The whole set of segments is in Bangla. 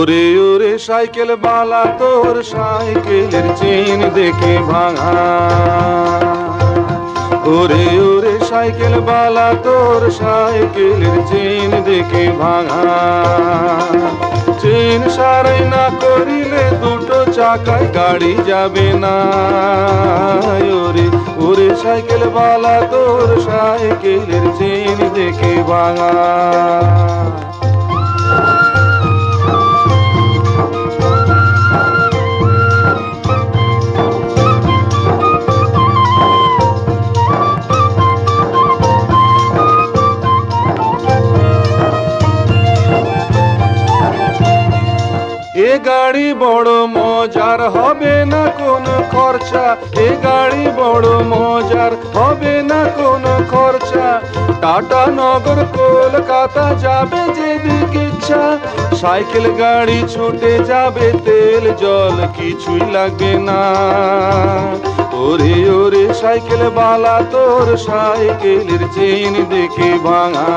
ওরে ওরে সাইকেল বালা তোর সাইকেলের চেন দেখে ভাঙা। ওরে ওরে সাইকেল বালা তোর সাইকেলের চেন দেখে ভাঙা। চেন সারাই না করিলে দুটো চাকায় গাড়ি যাবে না। ওরে ওরে সাইকেল বালা তোর সাইকেলের চেন দেখে ভাঙা। এ গাড়ি বড় মজার, হবে না কোনো খরচা। এ গাড়ি বড় মজার, হবে না কোনো খরচা। টাটা নগর কলকাতা যাবে যেদিকে ইচ্ছা। সাইকেল গাড়ি ছুটে যাবে, তেল জল কিছুই লাগবে না। ওরে ওরে সাইকেল বালা তোর সাইকেলের চেন দেখে ভাঙা।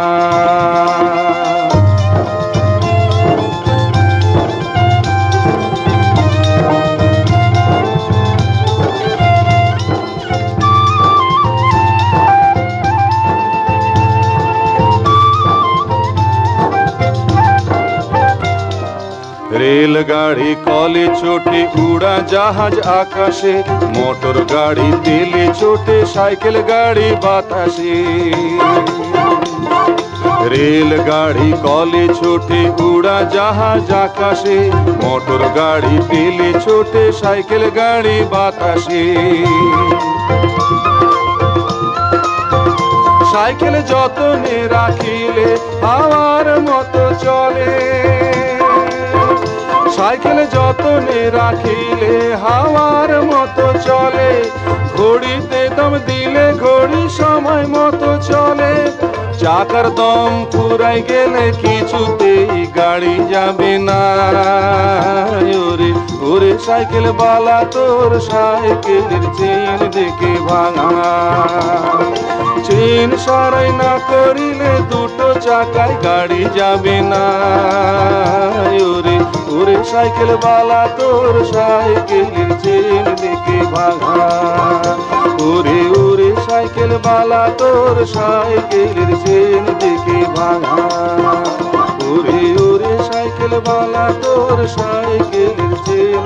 রেলগাড়ি কলে ছোটে, উড়া জাহাজ আকাশে। মোটর গাড়ি তেলে ছোটে, সাইকেল গাড়ি বাতাসে। রেলগাড়ি কলে ছোটে, উড়া জাহাজ আকাশে। মোটর গাড়ি তেলে ছোটে, সাইকেল গাড়ি বাতাসে। সাইকেল যতনে রাখিলে হাওয়ার মতো চলে। সাইকেল যতনে রাখিলে হাওয়ার মতো চলে। ঘড়িতে দম দিলে ঘড়ি সময় মতো চলে। চাকার দম ফুরাই গেলে কিছুতেই গাড়ি যাবে না। ওরে ওরে সাইকেল বালা তোর সাইকেলের চেন দেখে ভাঙা। চেন সারাই না করিলে দুটো চাকায় গাড়ি যাবে না। ওরে ওরে সাইকেল বালা তোর সাইকেলের চেন দেখে ভাঙা। ওরে ওরে সাইকেল বালা তোর সাইকেলের চেন দেখে ভাঙা। ওরে ওরে সাইকেল বালা তোর সাইকেলের চেন